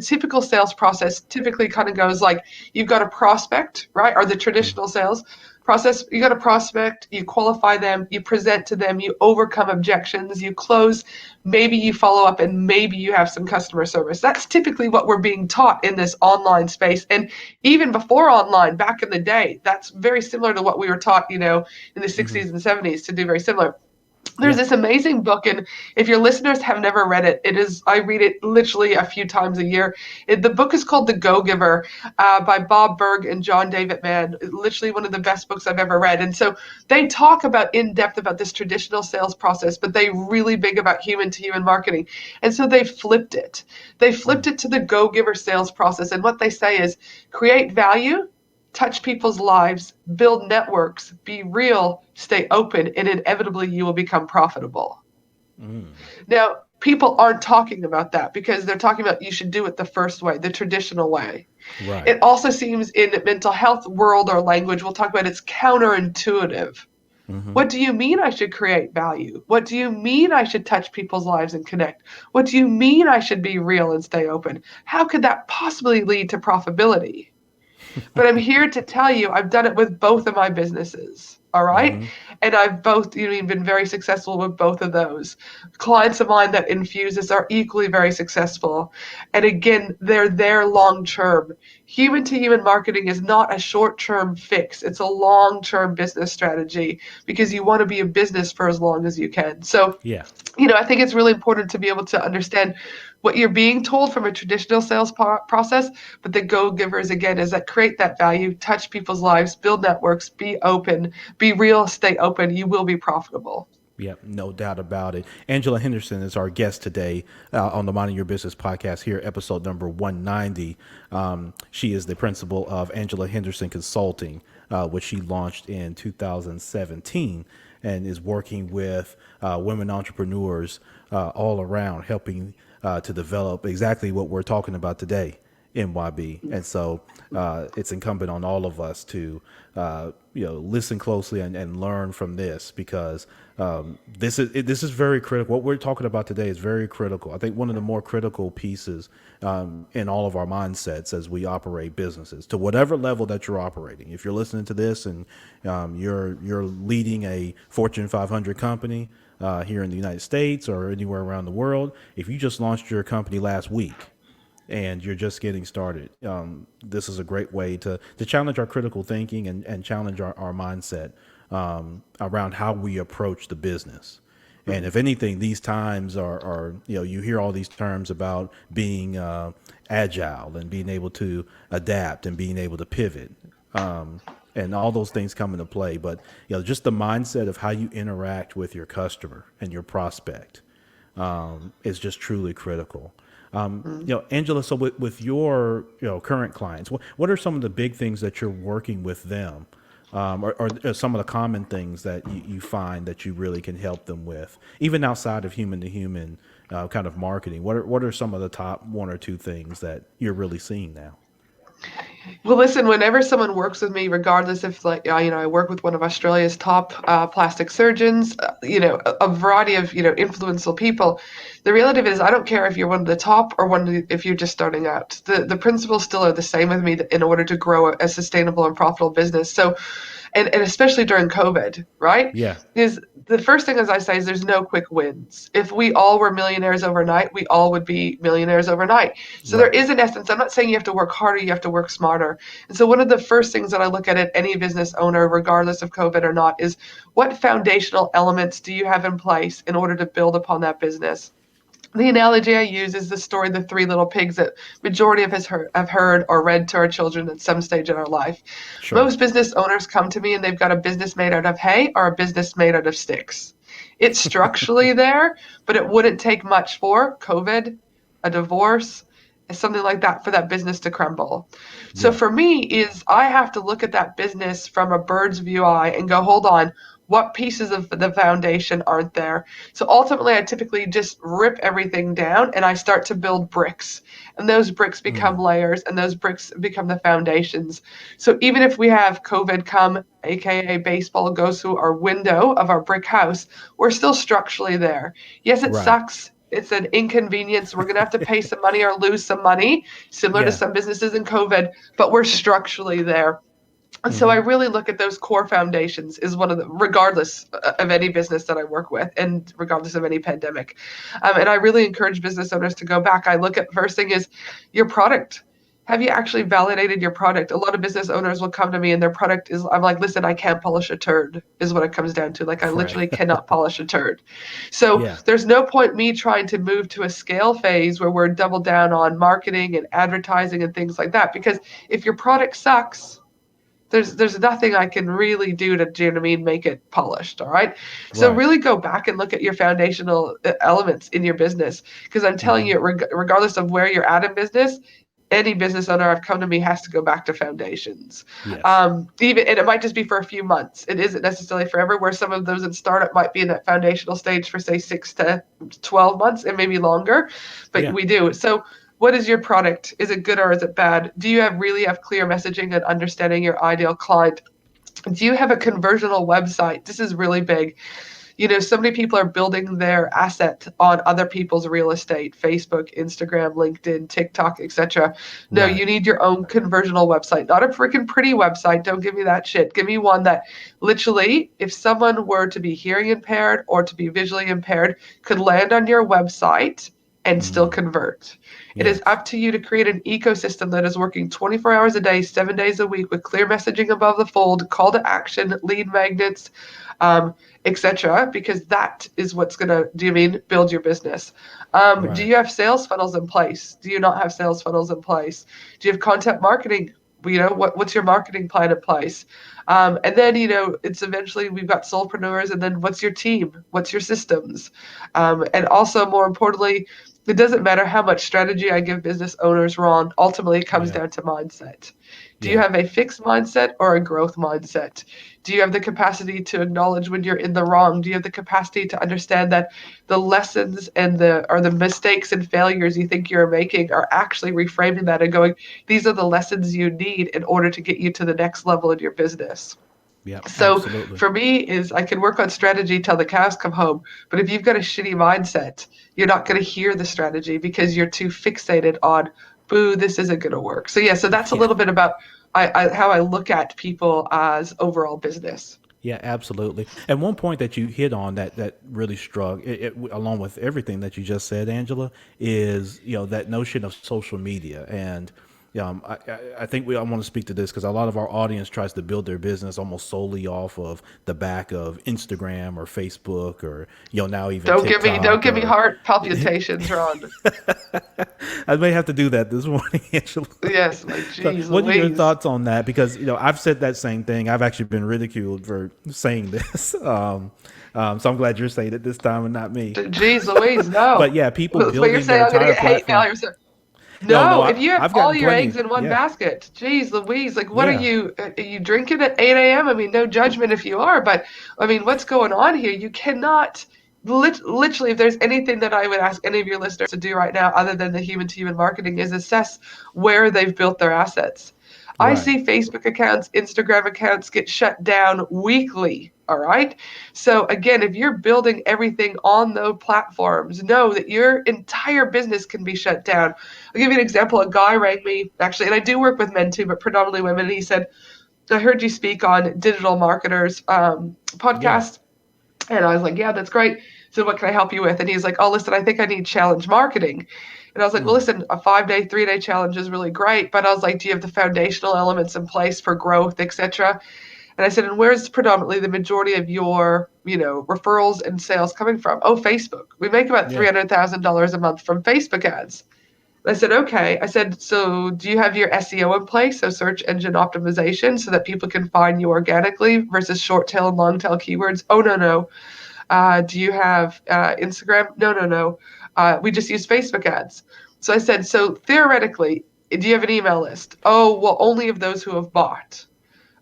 typical sales process typically kind of goes like you've got a prospect, right? Or the traditional sales process, you got a prospect, you qualify them, you present to them, you overcome objections, you close, maybe you follow up, and maybe you have some customer service. That's typically what we're being taught in this online space. And even before online, back in the day, that's very similar to what we were taught, in the 60s and 70s to do very similar. There's Yeah. this amazing book, and if your listeners have never read it, I read it literally a few times a year. The book is called The Go-Giver by Bob Berg and John David Mann. Literally one of the best books I've ever read. And so they talk about in depth about this traditional sales process, but they really big about human to human marketing. And so they flipped it. They flipped it to the Go-Giver sales process. And what they say is create value, touch people's lives, build networks, be real, stay open, and inevitably you will become profitable. Now, people aren't talking about that because they're talking about you should do it the first way, the traditional way. Right. It also seems in mental health world or language, we'll talk about it's counterintuitive. What do you mean I should create value? What do you mean I should touch people's lives and connect? What do you mean I should be real and stay open? How could that possibly lead to profitability? But I'm here to tell you, I've done it with both of my businesses. All right. And I've both, been very successful with both of those. Clients of mine that infuse this are equally very successful. And again, they're there long term. Human to human marketing is not a short term fix. It's a long term business strategy because you want to be a business for as long as you can. So Yeah. I think it's really important to be able to understand what you're being told from a traditional sales process, but the go-givers, again, is that create that value, touch people's lives, build networks, be open, be real, stay open. You will be profitable. Yeah, no doubt about it. Angela Henderson is our guest today on the Minding Your Business podcast here, episode number 190. She is the principal of Angela Henderson Consulting, which she launched in 2017 and is working with women entrepreneurs all around, helping to develop exactly what we're talking about today, MYB. And so it's incumbent on all of us to listen closely and learn from this, because this is very critical. What we're talking about today is very critical. I think one of the more critical pieces in all of our mindsets as we operate businesses, to whatever level that you're operating. If you're listening to this and you're leading a Fortune 500 company here in the United States or anywhere around the world, if you just launched your company last week and you're just getting started, this is a great way to challenge our critical thinking and challenge our mindset around how we approach the business. And if anything, these times are you hear all these terms about being agile and being able to adapt and being able to pivot. And all those things come into play. But just the mindset of how you interact with your customer and your prospect is just truly critical. Angela, so with your current clients, what are some of the big things that you're working with them or some of the common things that you find that you really can help them with, even outside of human to human kind of marketing? What are some of the top one or two things that you're really seeing now? Well, listen, whenever someone works with me, regardless if like, I work with one of Australia's top plastic surgeons, a variety of, influential people, the reality of it is I don't care if you're one of the top or if you're just starting out. The principles still are the same with me in order to grow a sustainable and profitable business. So, and especially during COVID, right? Yeah. Is the first thing, as I say, is there's no quick wins. If we all were millionaires overnight, we all would be millionaires overnight. So there Right. is an essence. I'm not saying you have to work harder, you have to work smarter. And so one of the first things that I look at any business owner, regardless of COVID or not, is what foundational elements do you have in place in order to build upon that business? The analogy I use is the story The Three Little Pigs that majority of us have heard or read to our children at some stage in our life. Sure. Most business owners come to me and they've got a business made out of hay or a business made out of sticks. It's structurally there, but it wouldn't take much for COVID, a divorce, something like that for that business to crumble. So Yeah. for me is I have to look at that business from a bird's view eye and go, hold on, what pieces of the foundation aren't there? So ultimately, I typically just rip everything down and I start to build bricks. And those bricks become Mm. layers and those bricks become the foundations. So even if we have COVID come, aka baseball goes through our window of our brick house, we're still structurally there. Yes, it Right. sucks. It's an inconvenience. We're going to have to pay some money or lose some money, similar to Yeah. some businesses in COVID, but we're structurally there. And so I Hmm. really look at those core foundations is one of the, regardless of any business that I work with and regardless of any pandemic. And I really encourage business owners to go back. I look at first thing is your product. Have you actually validated your product? A lot of business owners will come to me and their product is, I'm like, listen, I can't polish a turd, is what it comes down to. Like, I Right. literally cannot polish a turd. So Yeah. there's no point me trying to move to a scale phase where we're double down on marketing and advertising and things like that. Because if your product sucks, there's nothing I can really do to, do you know what I mean, make it polished. All right. So Right. really go back and look at your foundational elements in your business. Because I'm telling Hmm. you, regardless of where you're at in business, any business owner I've come to me has to go back to foundations. Yes. Even, and it might just be for a few months. It isn't necessarily forever, where some of those in startup might be in that foundational stage for say 6 to 12 months and maybe longer, but Yeah. we do. So what is your product? Is it good or is it bad? Do you really have clear messaging and understanding your ideal client? Do you have a conversional website? This is really big. So many people are building their asset on other people's real estate, Facebook, Instagram, LinkedIn, TikTok, etc. No, Right. you need your own conversional website, not a freaking pretty website. Don't give me that shit. Give me one that literally, if someone were to be hearing impaired or to be visually impaired, could land on your website and still Hmm. convert. It is Yes. up to you to create an ecosystem that is working 24 hours a day, 7 days a week with clear messaging above the fold, call to action, lead magnets, etc. Because that is what's going to, do you mean, build your business. Do Right. you have sales funnels in place? Do you not have sales funnels in place? Do you have content marketing? What's your marketing plan in place? And then, it's eventually we've got solopreneurs, and then what's your team? What's your systems? And also, more importantly, it doesn't matter how much strategy I give business owners, Ron. Ultimately, it comes Yeah. down to mindset. Do you Yeah. have a fixed mindset or a growth mindset? Do you have the capacity to acknowledge when you're in the wrong? Do you have the capacity to understand that the lessons and the mistakes and failures you think you're making are actually reframing that and going, these are the lessons you need in order to get you to the next level in your business? Yeah. So Absolutely. for me is I can work on strategy till the cows come home, but if you've got a shitty mindset, you're not going to hear the strategy because you're too fixated on, boo, this isn't going to work. So yeah, so that's a Yeah. little bit about how I look at people as overall business. Yeah, absolutely. And one point that you hit on that really struck, along with everything that you just said, Angela, is that notion of social media. And I think I want to speak to this because a lot of our audience tries to build their business almost solely off of the back of Instagram or Facebook or now even Don't TikTok give me or heart palpitations, Ron. I may have to do that this morning, Angela. Yes, like So, geez what are your Louise. thoughts on that? Because I've said that same thing. I've actually been ridiculed for saying this. So I'm glad you're saying it this time and not me. Geez Louise, no. But yeah, people What you're building their saying, I'm gonna entire get hate mail. platform. No, if I, you have I've all gotten your plenty. eggs in one Yeah, basket, geez Louise, like what yeah, are you drinking at 8 a.m.? I mean, no judgment if you are, but I mean, what's going on here? You cannot literally, if there's anything that I would ask any of your listeners to do right now, other than the human to human marketing, is assess where they've built their assets. I right, see Facebook accounts, Instagram accounts get shut down weekly. All right. So again, if you're building everything on those platforms, know that your entire business can be shut down. I'll give you an example. A guy rang me actually, and I do work with men too, but predominantly women. And he said, I heard you speak on digital marketers yeah, podcast. And I was like, yeah, that's great. So what can I help you with? And he's like, oh, listen, I think I need challenge marketing. And I was like, well, mm, listen, a 5-day, 3-day challenge is really great. But I was like, do you have the foundational elements in place for growth, etc.? And I said, and where's predominantly the majority of your, referrals and sales coming from? Oh, Facebook. We make about yeah, $300,000 a month from Facebook ads. And I said, okay. I said, so do you have your SEO in place? So search engine optimization so that people can find you organically versus short tail and long tail keywords? Oh, no, no. Do you have Instagram? No, no, no. We just use Facebook ads. So I said, so theoretically, do you have an email list? Oh, well, only of those who have bought.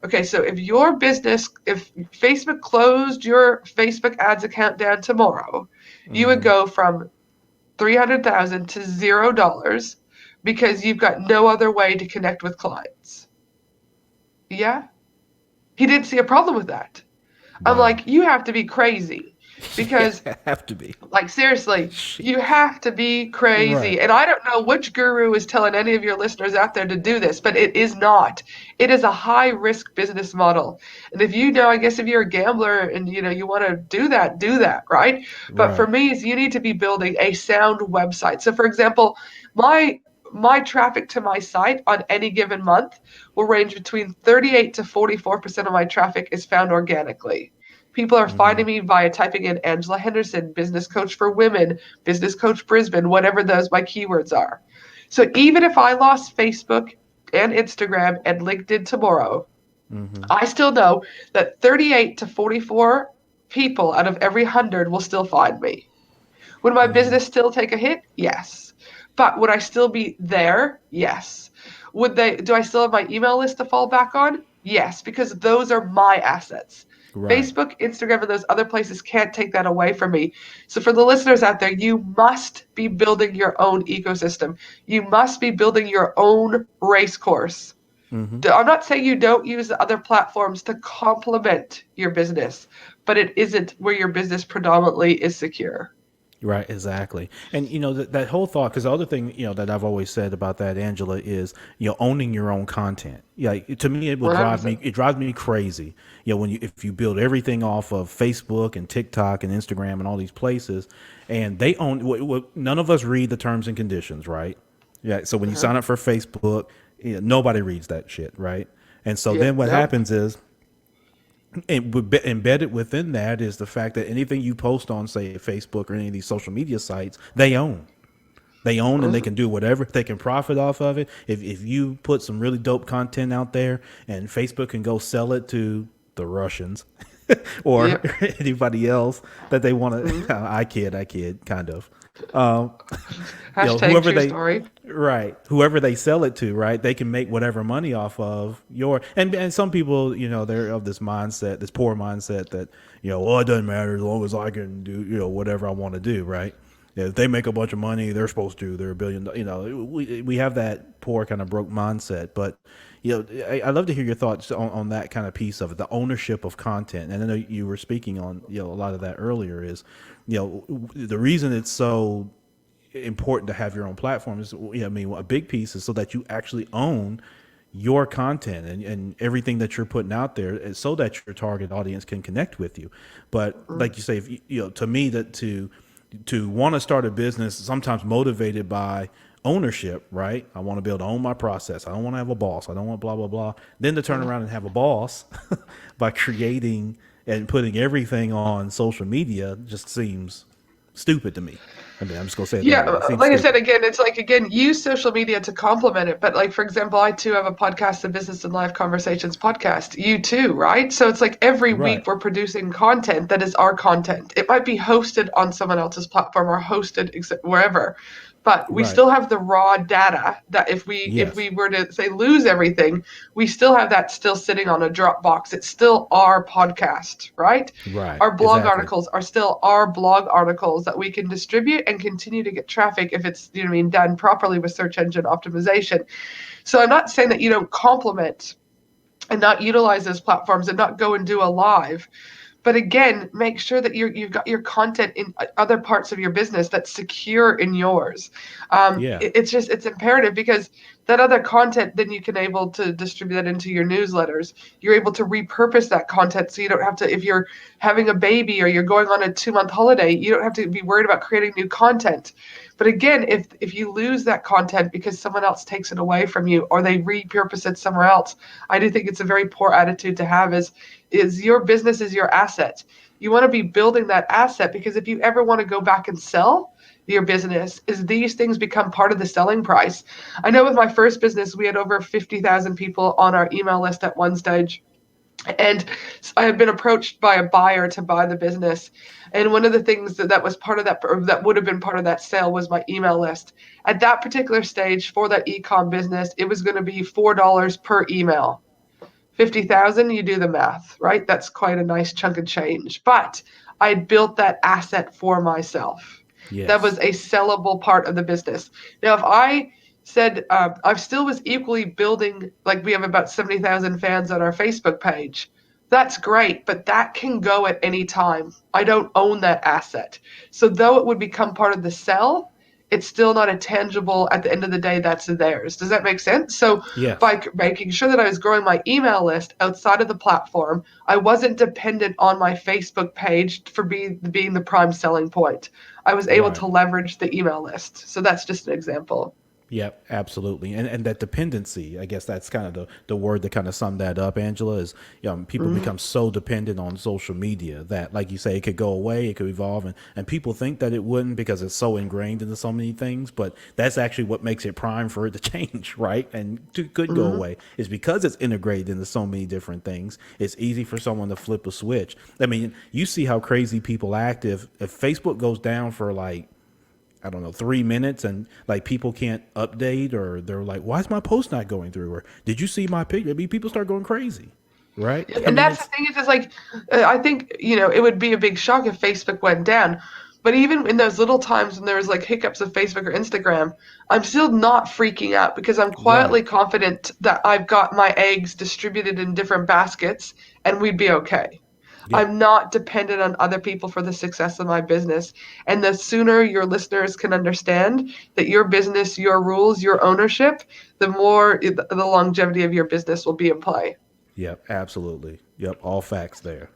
Okay, so if Facebook closed your Facebook ads account down tomorrow, you would mm-hmm, go from 300,000 to $0 because you've got no other way to connect with clients. Yeah? He didn't see a problem with that. I'm wow, like, you have to be crazy yeah, because have to be, like seriously, shit, you have to be right, crazy. And I don't know which guru is telling any of your listeners out there to do this, but it is not. It is a high risk business model. And if I guess if you're a gambler and you want to do that, right? But for right, me, is you need to be building a sound website. So for example, my traffic to my site on any given month will range between 38 to 44% of my traffic is found organically. People are mm-hmm, finding me via typing in Angela Henderson, business coach for women, business coach Brisbane, whatever those my keywords are. So even if I lost Facebook and Instagram and LinkedIn tomorrow, mm-hmm, I still know that 38 to 44 people out of every 100 will still find me. Would my mm-hmm, business still take a hit? Yes. But would I still be there? Yes. Do I still have my email list to fall back on? Yes, because those are my assets. right, Facebook, Instagram, and those other places can't take that away from me. So for the listeners out there, you must be building your own ecosystem. You must be building your own race course. mm-hmm. I'm not saying you don't use the other platforms to complement your business, but it isn't where your business predominantly is secure. Right, exactly. And that whole thought, because the other thing that I've always said about that, Angela, is owning your own content. Yeah, to me it would drive me 100%. it drives me crazy. When if you build everything off of Facebook and TikTok and Instagram and all these places, and they own none of us read the terms and conditions, right? Yeah. So when you Uh-huh. sign up for Facebook, nobody reads that shit, right? And so Yeah, then what nope. happens is and embedded within that is the fact that anything you post on, say, Facebook or any of these social media sites, they own. They own and they Mhm. can do whatever. They can profit off of it. If you put some really dope content out there and Facebook can go sell it to the Russians or Yep. anybody else that they want Mhm. to, I kid, kind of. Um, Hashtag whoever true they story. right, whoever they sell it to, right, they can make whatever money off of your and some people, they're of this mindset, this poor mindset that, well, it doesn't matter as long as I can do, whatever I want to do, right? Yeah, if they make a bunch of money, they're supposed to. They're a billion. We have that poor kind of broke mindset. But I love to hear your thoughts on that kind of piece of it, the ownership of content. And I know you were speaking on a lot of that earlier. Is the reason it's so important to have your own platform is, I mean, a big piece is so that you actually own your content and everything that you're putting out there so that your target audience can connect with you. But Mm. like you say, if to me, that to want to start a business, sometimes motivated by ownership, right? I want to be able to own my process. I don't want to have a boss. I don't want blah, blah, blah. Then to turn Uh, around and have a boss by creating and putting everything on social media just seems stupid to me. I mean, I'm just gonna say it Yeah, that way. It seems like I said stupid. again, it's like again, use social media to complement it. But like for example, I too have a podcast, the Business and Life Conversations podcast. You too, right? So it's like every Right. week we're producing content that is our content. It might be hosted on someone else's platform or hosted wherever, but we Right. still have the raw data that if we Yes. were to say lose everything, we still have that still sitting on a Dropbox. It's still our podcast, right? Right. Our blog Exactly. articles are still our blog articles that we can distribute and continue to get traffic if it's, you know what I mean, done properly with search engine optimization. So I'm not saying that you don't complement and not utilize those platforms and not go and do a live. But again, make sure that you've got your content in other parts of your business that's secure in yours. Yeah. It's imperative because that other content, then you can able to distribute that into your newsletters. You're able to repurpose that content so you don't have to, if you're having a baby or you're going on a 2 month holiday, you don't have to be worried about creating new content. But again, if you lose that content because someone else takes it away from you or they repurpose it somewhere else, I do think it's a very poor attitude to have. Is your business is your asset. You want to be building that asset because if you ever want to go back and sell your business, is these things become part of the selling price. I know with my first business, we had over 50,000 people on our email list at one stage. And I had been approached by a buyer to buy the business. And one of the things that was part of that, or that would have been part of that sale, was my email list. At that particular stage for that e-com business, it was going to be $4 per email. 50,000, you do the math, right? That's quite a nice chunk of change. But I built that asset for myself. That was Yes. a sellable part of the business. Now, if I said I still was equally building, like we have about 70,000 fans on our Facebook page. That's great, but that can go at any time. I don't own that asset. So though it would become part of the sell, it's still not a tangible, at the end of the day, that's theirs. Does that make sense? So Yes. by making sure that I was growing my email list outside of the platform, I wasn't dependent on my Facebook page for being the prime selling point. I was able Right. to leverage the email list. So that's just an example. Yep, absolutely. And that dependency, I guess that's kind of the word that kind of summed that up, Angela, is people Mhm. become so dependent on social media that, like you say, it could go away, it could evolve, and people think that it wouldn't because it's so ingrained into so many things, but that's actually what makes it prime for it to change, right? And could go Mhm. away. Is because it's integrated into so many different things. It's easy for someone to flip a switch. I mean, you see how crazy people act if Facebook goes down for like, I don't know, 3 minutes and like people can't update or they're like, why is my post not going through? Or did you see my picture? I mean, people start going crazy, right? I And mean, that's the it's, thing, is just like, I think, it would be a big shock if Facebook went down. But even in those little times when there was like hiccups of Facebook or Instagram, I'm still not freaking out because I'm quietly right. confident that I've got my eggs distributed in different baskets and we'd be okay. Yeah. I'm not dependent on other people for the success of my business. And the sooner your listeners can understand that your business, your rules, your ownership, the more the longevity of your business will be in play. Yep. Absolutely. Yep. All facts there.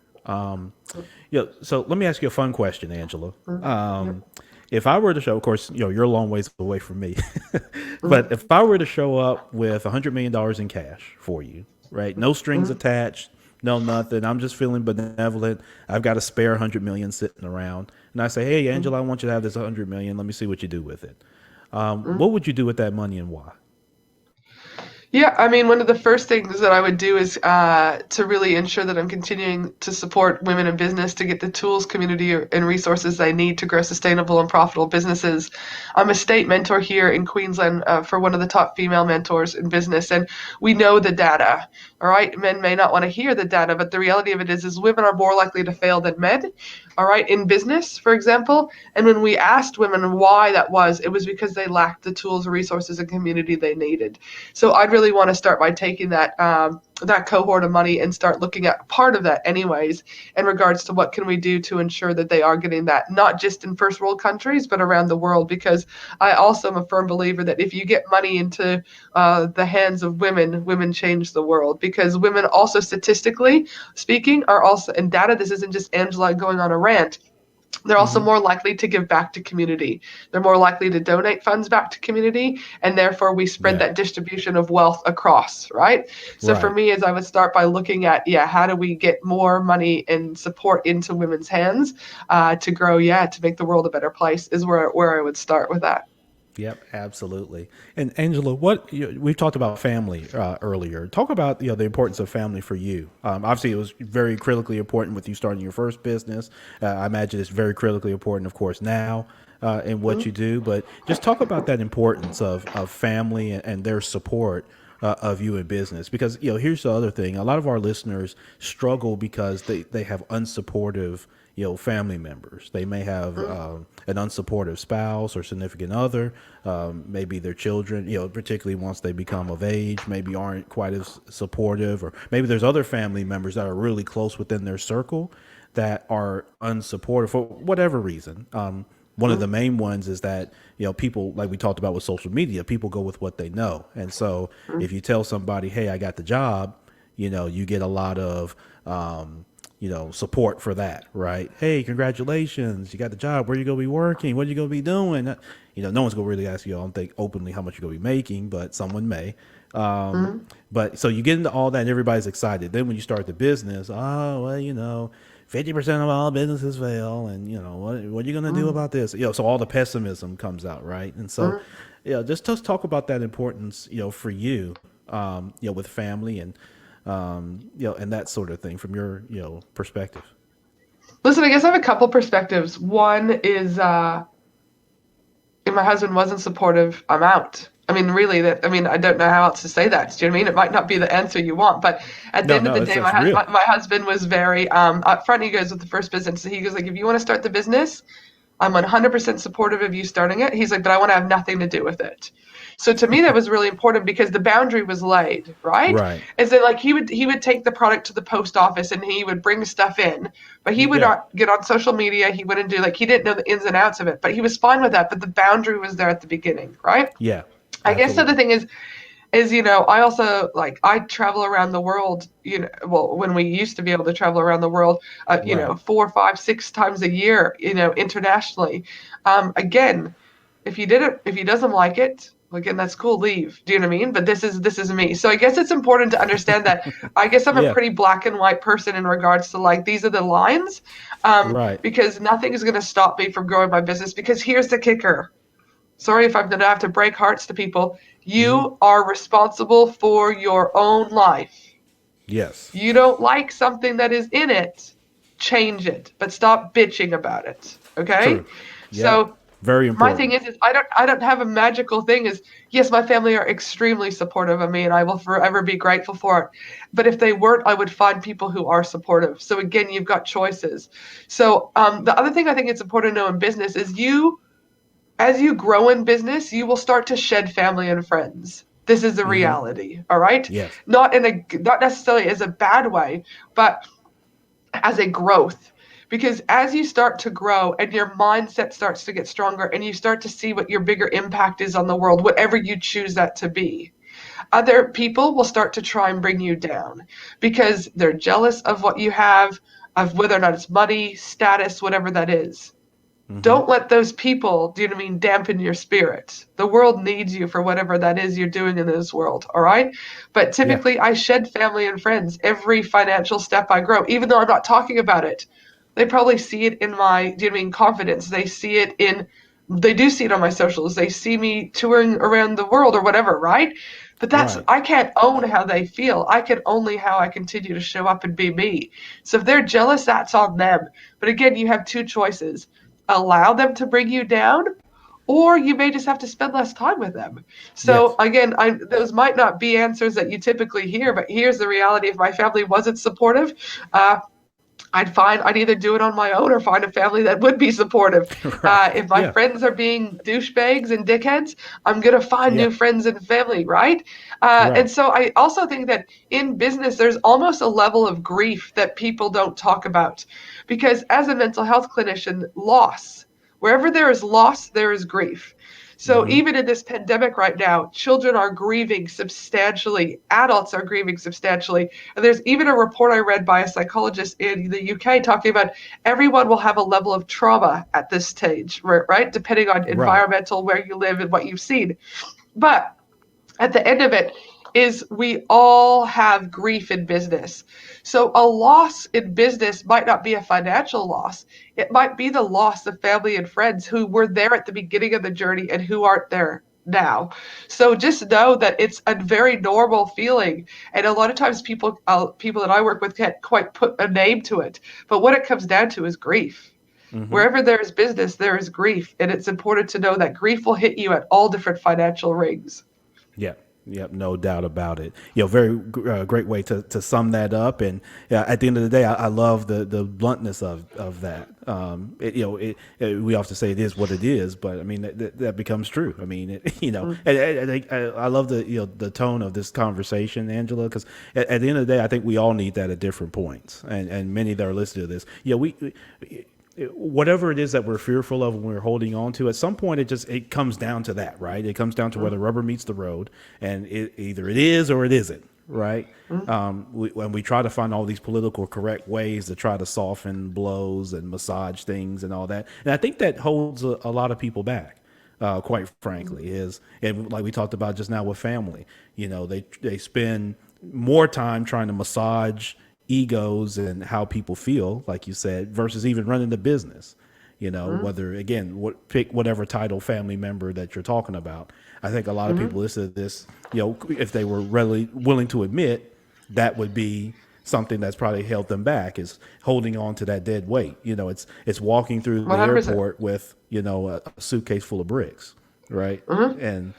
Yeah. So let me ask you a fun question, Angela. Mhm. Yep. Um, if I were to show, of course, you're a long ways away from me, but Mhm. if I were to show up with $100 million in cash for you, right? No strings Mhm. attached, no nothing. I'm just feeling benevolent. I've got a spare 100 million sitting around, and I say, "Hey, Mhm. Angela, I want you to have this 100 million. Let me see what you do with it." Mhm. What would you do with that money and why? Yeah, I mean, one of the first things that I would do is to really ensure that I'm continuing to support women in business to get the tools, community, and resources they need to grow sustainable and profitable businesses. I'm a state mentor here in Queensland for one of the top female mentors in business, and we know the data. All right, men may not want to hear the data, but the reality of it is women are more likely to fail than men. All right, in business, for example. And when we asked women why that was, it was because they lacked the tools, resources, and community they needed. So I'd really want to start by taking that cohort of money and start looking at part of that, anyways, in regards to what can we do to ensure that they are getting that, not just in first world countries, but around the world. Because I also am a firm believer that if you get money into the hands of women, women change the world. Because women also, statistically speaking, are also, and data, this isn't just Angela going on a rant, they're also Hmm. more likely to give back to community. They're more likely to donate funds back to community, and therefore we spread Yeah. that distribution of wealth across, right? So for Right. me, as I would start by looking at, yeah, how do we get more money and support into women's hands to grow, yeah, to make the world a better place, is where I would start with that. Yep, absolutely. And Angela, we've talked about family earlier. Talk about the importance of family for you. Obviously, it was very critically important with you starting your first business. I imagine it's very critically important, of course, now. in what you do, but just talk about that importance of family and their support of you in business. Because, here's the other thing. A lot of our listeners struggle because they have unsupportive, family members. They may have an unsupportive spouse or significant other. Maybe their children, particularly once they become of age, maybe aren't quite as supportive, or maybe there's other family members that are really close within their circle that are unsupportive for whatever reason. One of the main ones is that, people, like we talked about with social media, people go with what they know. And so if you tell somebody, hey, I got the job, you get a lot of, support for that, right? Hey, congratulations, you got the job. Where you going to be working? What are you going to be doing? No one's going to really ask you, I don't think, openly how much you're going to be making, but someone may. But so you get into all that and everybody's excited. Then when you start the business, 50% of all businesses fail, and what are you going to do about this? So all the pessimism comes out, right? And so, just talk about that importance, for you, with family and and that sort of thing from your perspective. Listen, I guess I have a couple perspectives. One is if my husband wasn't supportive, I'm out. I mean, really, I don't know how else to say that. Do you know what I mean? It might not be the answer you want, but at the end of the day, my husband was very upfront. He goes with the first business. So he goes like, if you want to start the business, I'm 100% supportive of you starting it. He's like, but I want to have nothing to do with it. So to me, that was really important because the boundary was laid, right? Right. Is that like he would take the product to the post office and he would bring stuff in, but he would not get on social media. He wouldn't do he didn't know the ins and outs of it, but he was fine with that. But the boundary was there at the beginning, right? Yeah. I guess the other thing is I also I travel around the world, well, when we used to be able to travel around the world, 4, 5, 6 times a year, internationally. Again, if he doesn't like it, again, that's cool, leave. Do you know what I mean? But this is me. So I guess it's important to understand that I guess I'm a pretty black and white person in regards to these are the lines, Right. because nothing is going to stop me from growing my business, because here's the kicker. Sorry if I'm going to have to break hearts to people. You are responsible for your own life. Yes. You don't like something that is in it, change it, but stop bitching about it. Okay? True. Yeah. So very important. my thing is I don't have a magical thing. Yes, my family are extremely supportive of me and I will forever be grateful for it. But if they weren't, I would find people who are supportive. So again, you've got choices. So the other thing I think it's important to know in business is as you grow in business, you will start to shed family and friends. This is the reality, all right? Yes. Not necessarily as a bad way, but as a growth. Because as you start to grow and your mindset starts to get stronger and you start to see what your bigger impact is on the world, whatever you choose that to be, other people will start to try and bring you down because they're jealous of what you have, of whether or not it's money, status, whatever that is. Don't let those people, do you know what I mean, dampen your spirit. The world needs you for whatever that is you're doing in this world, all right? But typically, I shed family and friends every financial step I grow, even though I'm not talking about it. They probably see it in my, do you know what I mean, confidence. They do see it on my socials. They see me touring around the world or whatever, right? But I can't own how they feel. I can only how I continue to show up and be me. So if they're jealous, that's on them. But again, you have two choices. Allow them to bring you down, or you may just have to spend less time with them. So again, those might not be answers that you typically hear, but here's the reality. If my family wasn't supportive, I'd either do it on my own or find a family that would be supportive. If my friends are being douchebags and dickheads, I'm going to find new friends and family, right? And so I also think that in business, there's almost a level of grief that people don't talk about. Because as a mental health clinician, wherever there is loss, there is grief. So even in this pandemic right now, children are grieving substantially. Adults are grieving substantially. And there's even a report I read by a psychologist in the UK talking about everyone will have a level of trauma at this stage, right? Depending on environmental, where you live and what you've seen. But at the end of it is we all have grief in business. So a loss in business might not be a financial loss. It might be the loss of family and friends who were there at the beginning of the journey and who aren't there now. So just know that it's a very normal feeling. And a lot of times people that I work with can't quite put a name to it. But what it comes down to is grief. Wherever there is business, there is grief. And it's important to know that grief will hit you at all different financial rings. Yeah. Yep, no doubt about it. Very great way to sum that up. And at the end of the day, I love the bluntness of that. We often say it is what it is, but I mean that becomes true. I mean, I love the tone of this conversation, Angela, because at the end of the day, I think we all need that at different points, and many that are listening to this, whatever it is that we're fearful of when we're holding on to, at some point it comes down to that, right? It comes down to where the rubber meets the road, and either it is or it isn't, right? When we try to find all these political correct ways to try to soften blows and massage things and all that, and I think that holds a lot of people back. Quite frankly, and like we talked about just now with family, they spend more time trying to massage egos and how people feel, like you said, versus even running the business. Whether again, pick whatever title family member that you're talking about. I think a lot of people listen to this, if they were really willing to admit, that would be something that's probably held them back, is holding on to that dead weight. It's walking through the 100%. airport with a suitcase full of bricks, right? And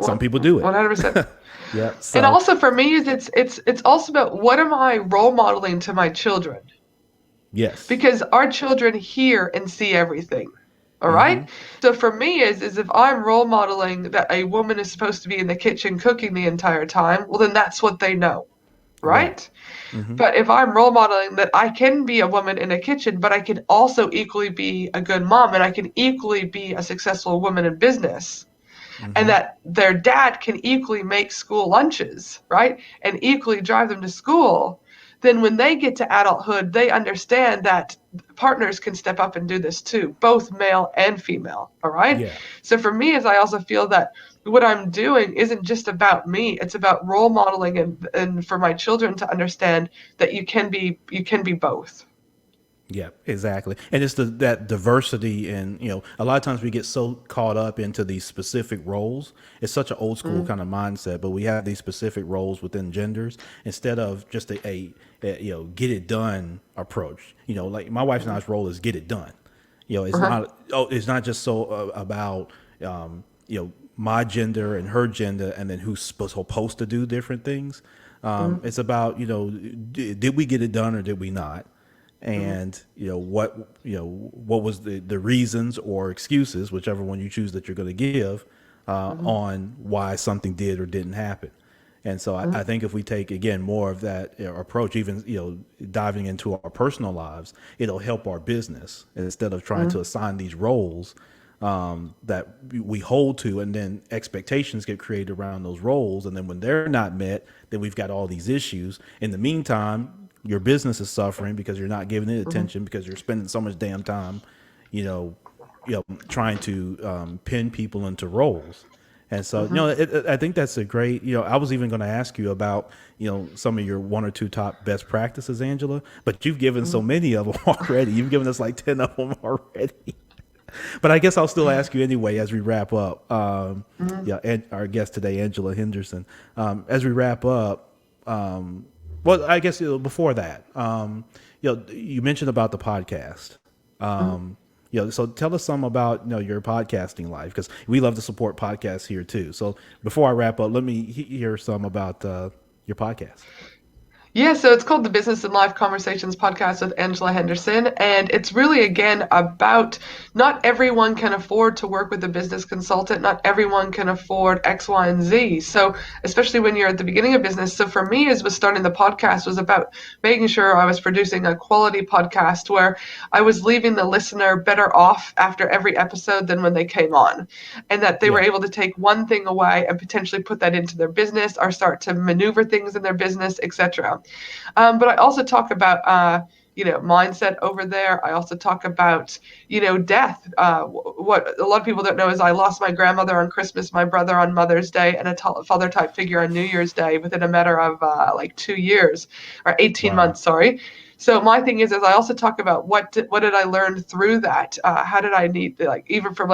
some people do it. 100%. Yeah. And also for me, it's also about what am I role modeling to my children? Yes. Because our children hear and see everything. All right. So for me is if I'm role modeling that a woman is supposed to be in the kitchen cooking the entire time, well then that's what they know. Right? But if I'm role modeling that I can be a woman in a kitchen, but I can also equally be a good mom, and I can equally be a successful woman in business, and that their dad can equally make school lunches, right? And equally drive them to school, then when they get to adulthood, they understand that partners can step up and do this too, both male and female, all right? Yeah. So for me, is I also feel that what I'm doing isn't just about me, it's about role modeling and for my children to understand that you can be both. Yeah, exactly. And it's that diversity, and a lot of times we get so caught up into these specific roles. It's such an old school kind of mindset, but we have these specific roles within genders instead of just a get it done approach. Like my wife and I's role is get it done. It's not just so about my gender and her gender and then who's supposed to do different things. It's about did we get it done or did we not? And what was the reasons or excuses, whichever one you choose that you're going to give, on why something did or didn't happen. And so I think if we take again more of that approach, even diving into our personal lives, it'll help our business instead of trying to assign these roles that we hold to, and then expectations get created around those roles, and then when they're not met, then we've got all these issues. In the meantime, your business is suffering because you're not giving it attention because you're spending so much damn time, trying to pin people into roles. And so, I think that's a great, I was even going to ask you about, some of your one or two top best practices, Angela, but you've given so many of them already. You've given us like 10 of them already. But I guess I'll still ask you anyway as we wrap up. And our guest today, Angela Henderson. As we wrap up, well, I guess before that, you mentioned about the podcast. So tell us some about your podcasting life, because we love to support podcasts here too. So before I wrap up, let me hear some about your podcast. Yeah, so it's called the Business and Life Conversations podcast with Angela Henderson. And it's really, again, about not everyone can afford to work with a business consultant. Not everyone can afford X, Y, and Z. So especially when you're at the beginning of business. So for me, as was starting the podcast, was about making sure I was producing a quality podcast where I was leaving the listener better off after every episode than when they came on. And that they were able to take one thing away and potentially put that into their business or start to maneuver things in their business, etc. But I also talk about, mindset over there. I also talk about, death. What a lot of people don't know is I lost my grandmother on Christmas, my brother on Mother's Day, and a father type figure on New Year's Day within a matter of 2 years or 18 months. Sorry. So my thing is I also talk about what did I learn through that? How did I need even from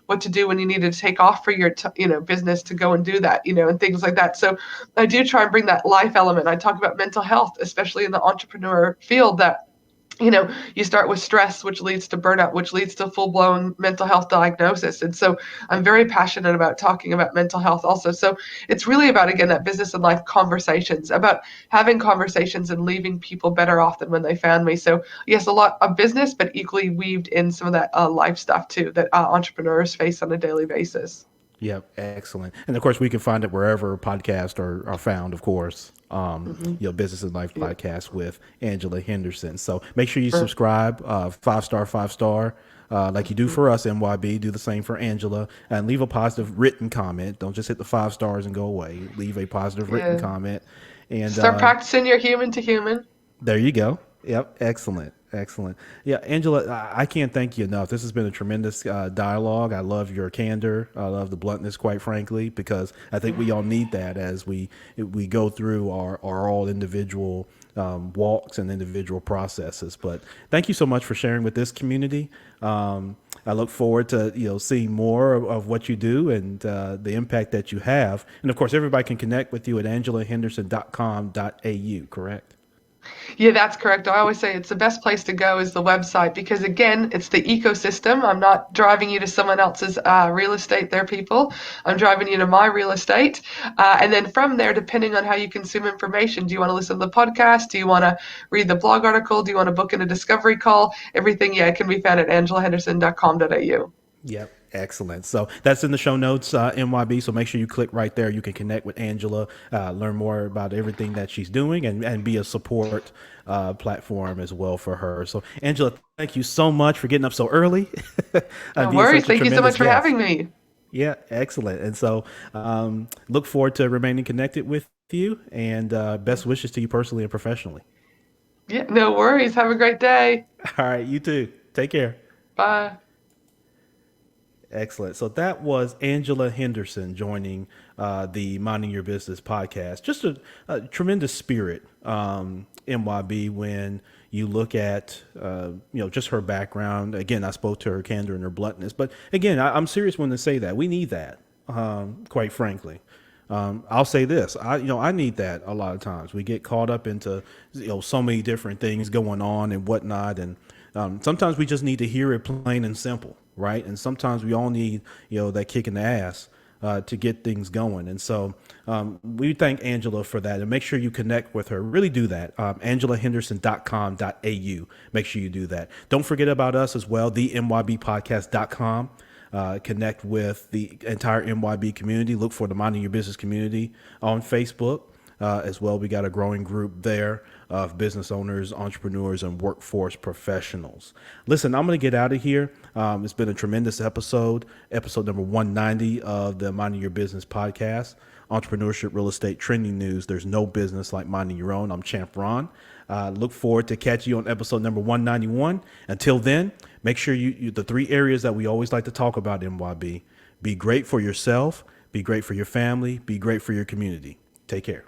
what to do when you needed to take off for your business to go and do that, and things like that. So I do try and bring that life element. I talk about mental health, especially in the entrepreneur field, that you start with stress, which leads to burnout, which leads to full-blown mental health diagnosis. And so I'm very passionate about talking about mental health also. So it's really about, again, that business and life conversations, about having conversations and leaving people better off than when they found me. So yes, a lot of business, but equally weaved in some of that life stuff too that entrepreneurs face on a daily basis. Yep, excellent. And of course, we can find it wherever podcasts are found, of course. Hmm. Business and Life Yeah. podcast with Angela Henderson. So make sure you subscribe, 5 star, 5 star, like you do for us, MYB. Do the same for Angela, and leave a positive written comment. Don't just hit the 5 stars and go away. Leave a positive written Yeah. comment. And Start practicing your human to human. there you go. Yep. Excellent. Excellent. Yeah, Angela, I can't thank you enough. This has been a tremendous dialogue. I love your candor. I love the bluntness, quite frankly, because I think we all need that as we go through our all individual walks and individual processes. But thank you so much for sharing with this community. I look forward to seeing more of what you do and the impact that you have. And of course, everybody can connect with you at angelahenderson.com.au. Correct? Yeah, that's correct. I always say it's the best place to go is the website because, again, it's the ecosystem. I'm not driving you to someone else's real estate, their people. I'm driving you to my real estate. And then from there, depending on how you consume information, do you want to listen to the podcast? Do you want to read the blog article? Do you want to book in a discovery call? Everything, yeah, can be found at angelahenderson.com.au. Yep. Excellent. So that's in the show notes, MYB. So make sure you click right there. You can connect with Angela, learn more about everything that she's doing, and be a support platform as well for her. So, Angela, thank you so much for getting up so early and No being worries. such a Thank you so tremendous much for guest. having me. Yeah, excellent. And so, look forward to remaining connected with you, and best wishes to you personally and professionally. Yeah, no worries. Have a great day. All right, you too. Take care. Bye. Excellent. So that was Angela Henderson joining the Minding Your Business podcast. Just a tremendous spirit, MYB, when you look at just her background. Again, I spoke to her candor and her bluntness, but again, I'm serious when I say that we need that. Quite frankly, I'll say this: I need that a lot of times. We get caught up into so many different things going on and whatnot, and sometimes we just need to hear it plain and simple, right? And sometimes we all need that kick in the ass to get things going. And so we thank Angela for that, and make sure you connect with her. Really do that. angelahenderson.com.au. Make sure you do that. Don't forget about us as well, the mybpodcast.com. Connect with the entire MYB community. Look for the Minding Your Business community on Facebook. As well, we got a growing group there of business owners, entrepreneurs, and workforce professionals. Listen, I'm going to get out of here. It's been a tremendous episode number 190 of the Minding Your Business podcast. Entrepreneurship, real estate, trending news. There's no business like minding your own. I'm Champ Ron. Look forward to catch you on episode number 191. Until then, make sure you the 3 areas that we always like to talk about, MYB. Be great for yourself, be great for your family, be great for your community. Take care.